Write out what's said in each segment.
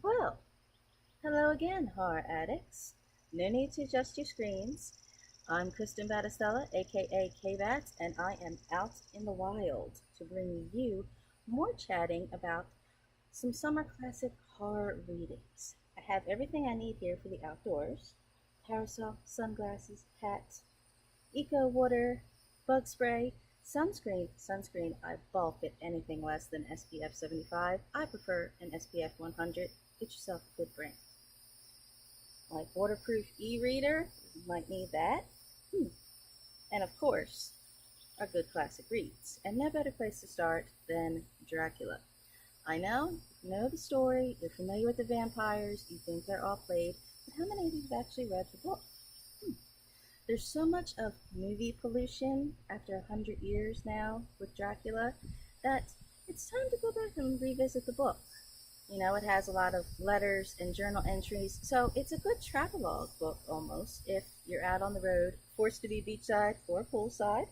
Well, hello again, horror addicts. No need to adjust your screens. I'm Kristin Battestella, aka Kbatz, and I am out in the wild to bring you more chatting about some summer classic horror readings. I have everything I need here for the outdoors: parasol, sunglasses, hats, eco water, bug spray, sunscreen. Sunscreen, I balk at anything less than SPF 75. I prefer an SPF 100. Get yourself a good brand. Like waterproof e-reader, you might need that. And of course, our good classic reads. And no better place to start than Dracula. I know, you know the story, you're familiar with the vampires, you think they're all played, but how many of you have actually read the book? There's so much of movie pollution after 100 years now with Dracula that it's time to go back and revisit the book. You know, it has a lot of letters and journal entries, so it's a good travelogue book almost if you're out on the road, forced to be beachside or poolside.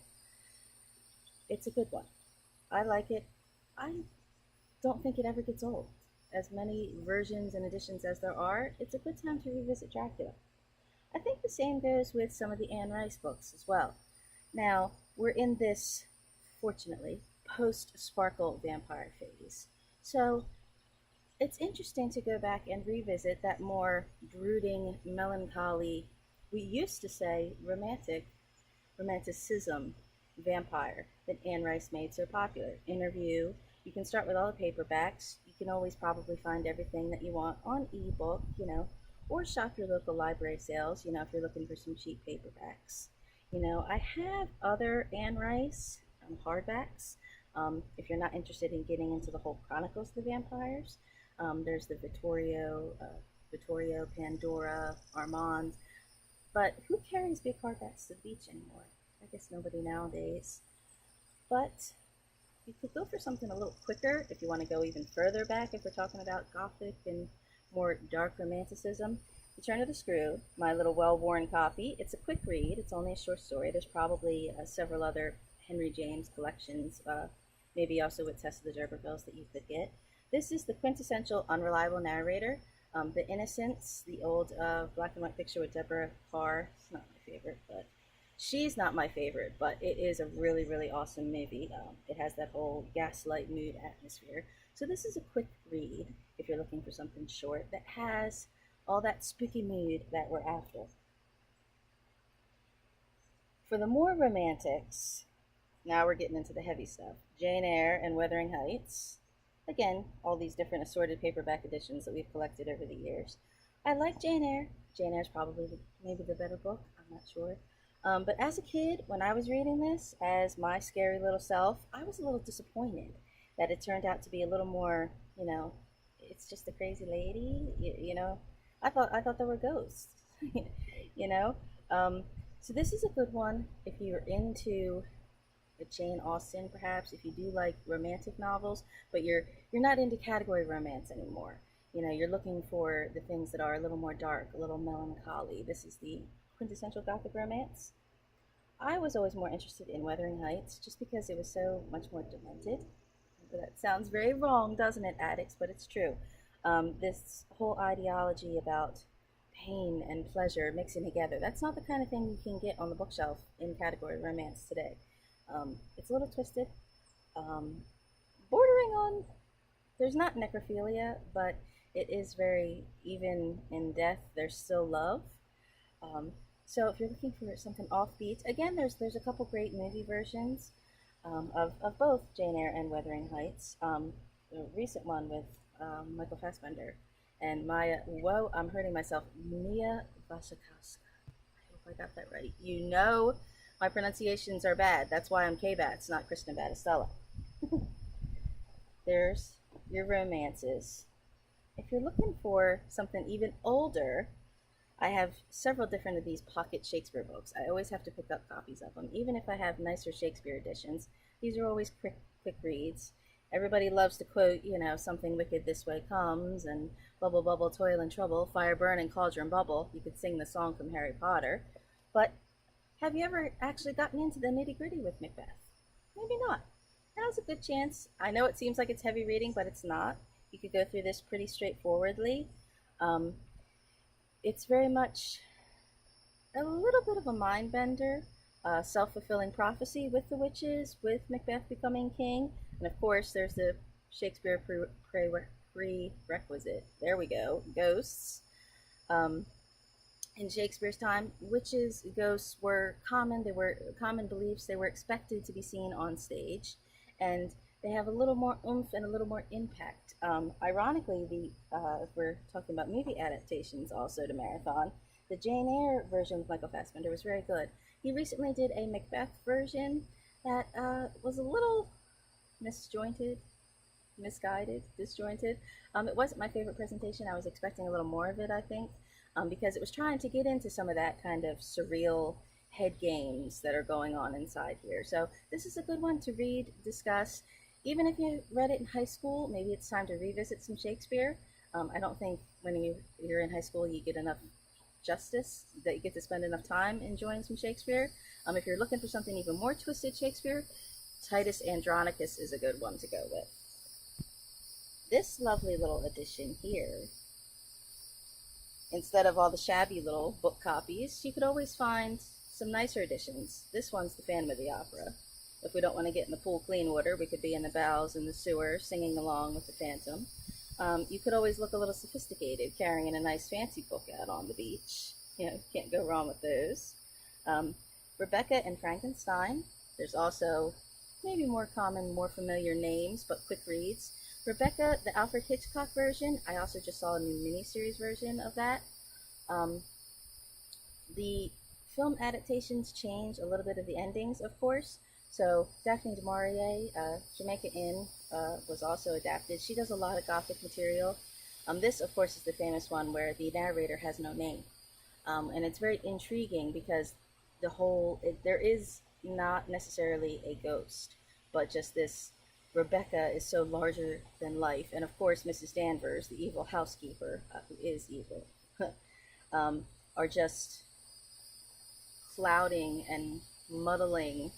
It's a good one. I like it. I don't think it ever gets old. As many versions and editions as there are, it's a good time to revisit Dracula. I think the same goes with some of the Anne Rice books as well. Now, we're in this, fortunately, post-Sparkle vampire phase. So it's interesting to go back and revisit that more brooding, melancholy, we used to say romanticism vampire that Anne Rice made so popular. Interview, you can start with all the paperbacks. You can always probably find everything that you want on ebook, or shop your local library sales, if you're looking for some cheap paperbacks. I have other Anne Rice hardbacks. If you're not interested in getting into the whole Chronicles of the Vampires, there's the Vittorio, Pandora, Armand. But who carries big hardbacks to the beach anymore? I guess nobody nowadays. But you could go for something a little quicker if you want to go even further back, if we're talking about Gothic and more dark romanticism. Return of the Screw, my little well-worn copy. It's a quick read. It's only a short story. There's probably several other Henry James collections, maybe also with Tess of the D'Urbervilles that you could get. This is the quintessential unreliable narrator. The Innocents, the old black and white picture with Deborah Farr. It's not my favorite, but she's not my favorite, but it is a really, really awesome movie. It has that whole gaslight mood atmosphere. So this is a quick read if you're looking for something short that has all that spooky mood that we're after. For the more romantics, now we're getting into the heavy stuff. Jane Eyre and Wuthering Heights. Again, all these different assorted paperback editions that we've collected over the years. I like Jane Eyre. Jane Eyre's probably maybe the better book. I'm not sure. But as a kid, when I was reading this, as my scary little self, I was a little disappointed that it turned out to be a little more, it's just a crazy lady, I thought there were ghosts, you know. So this is a good one if you're into Jane Austen, perhaps, if you do like romantic novels, but you're not into category romance anymore. You're looking for the things that are a little more dark, a little melancholy. This is the quintessential Gothic romance. I was always more interested in Wuthering Heights just because it was so much more demented. That sounds very wrong, doesn't it, addicts? But it's true. This whole ideology about pain and pleasure mixing together, that's not the kind of thing you can get on the bookshelf in category romance today. It's a little twisted, bordering on, there's not necrophilia, but it is very, even in death, there's still love. So if you're looking for something offbeat, again, there's a couple great movie versions of both Jane Eyre and Wuthering Heights. The recent one with Michael Fassbender and I'm hurting myself, Mia Wasikowska. I hope I got that right. My pronunciations are bad. That's why I'm Kbatz, not Kristin Battestella. There's your romances. If you're looking for something even older, I have several different of these pocket Shakespeare books. I always have to pick up copies of them, even if I have nicer Shakespeare editions. These are always quick reads. Everybody loves to quote, something wicked this way comes, and bubble, bubble, toil and trouble, fire burn and cauldron bubble. You could sing the song from Harry Potter. But have you ever actually gotten into the nitty-gritty with Macbeth? Maybe not. Now's a good chance. I know it seems like it's heavy reading, but it's not. You could go through this pretty straightforwardly. Um, it's very much a little bit of a mind bender, self-fulfilling prophecy with the witches, with Macbeth becoming king, and of course there's the Shakespeare prerequisite. There we go, ghosts. Um, in Shakespeare's time, witches, ghosts were common. They were common beliefs. They were expected to be seen on stage, and they have a little more oomph and a little more impact. Ironically, if we're talking about movie adaptations also to Marathon, the Jane Eyre version with Michael Fassbender was very good. He recently did a Macbeth version that was a little misjointed, misguided, disjointed. It wasn't my favorite presentation. I was expecting a little more of it, I think, because it was trying to get into some of that kind of surreal head games that are going on inside here. So this is a good one to read, discuss. Even if you read it in high school, maybe it's time to revisit some Shakespeare. I don't think when you're in high school you get enough justice, that you get to spend enough time enjoying some Shakespeare. If you're looking for something even more twisted Shakespeare, Titus Andronicus is a good one to go with. This lovely little edition here, instead of all the shabby little book copies, you could always find some nicer editions. This one's the Phantom of the Opera. If we don't want to get in the pool clean water, we could be in the bowels in the sewer singing along with the Phantom. You could always look a little sophisticated carrying a nice fancy book out on the beach. You know, can't go wrong with those. Rebecca and Frankenstein. There's also maybe more common, more familiar names, but quick reads. Rebecca, the Alfred Hitchcock version. I also just saw a new miniseries version of that. The film adaptations change a little bit of the endings, of course. So Daphne du Maurier, Jamaica Inn, was also adapted. She does a lot of Gothic material. This, of course, is the famous one where the narrator has no name. And it's very intriguing because there is not necessarily a ghost, but just this Rebecca is so larger than life. And of course, Mrs. Danvers, the evil housekeeper, who is evil, are just clouding and muddling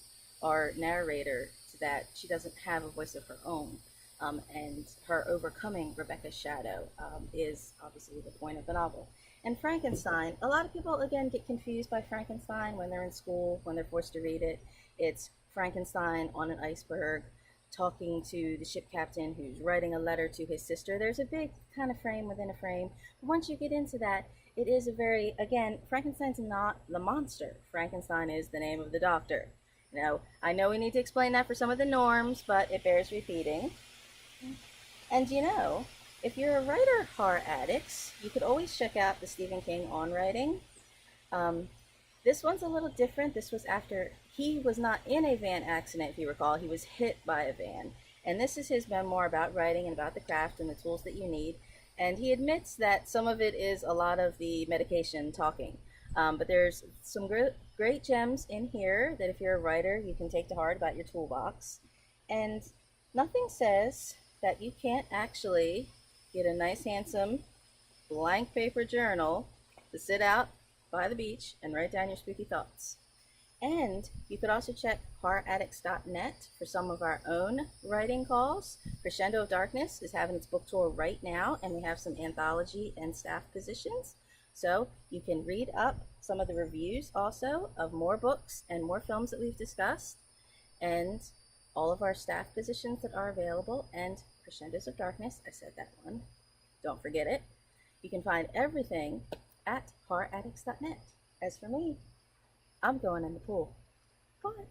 our narrator so that she doesn't have a voice of her own. And her overcoming Rebecca's shadow is obviously the point of the novel. And Frankenstein, a lot of people, again, get confused by Frankenstein when they're in school, when they're forced to read it. It's Frankenstein on an iceberg talking to the ship captain who's writing a letter to his sister. There's a big kind of frame within a frame. But once you get into that, it is a very, again, Frankenstein's not the monster. Frankenstein is the name of the doctor. Now, I know we need to explain that for some of the norms, but it bears repeating. And you know, if you're a writer, horror addicts, you could always check out the Stephen King On Writing. This one's a little different. This was after he was not in a van accident, if you recall. He was hit by a van. And this is his memoir about writing and about the craft and the tools that you need. And he admits that some of it is a lot of the medication talking. But there's some great gems in here that if you're a writer, you can take to heart about your toolbox. And nothing says that you can't actually get a nice, handsome, blank paper journal to sit out by the beach and write down your spooky thoughts. And you could also check horroraddicts.net for some of our own writing calls. Crescendo of Darkness is having its book tour right now, and we have some anthology and staff positions. So you can read up some of the reviews also of more books and more films that we've discussed, and all of our staff positions that are available, and Crescendos of Darkness, I said that one, don't forget it. You can find everything at horroraddicts.net. As for me, I'm going in the pool. Bye.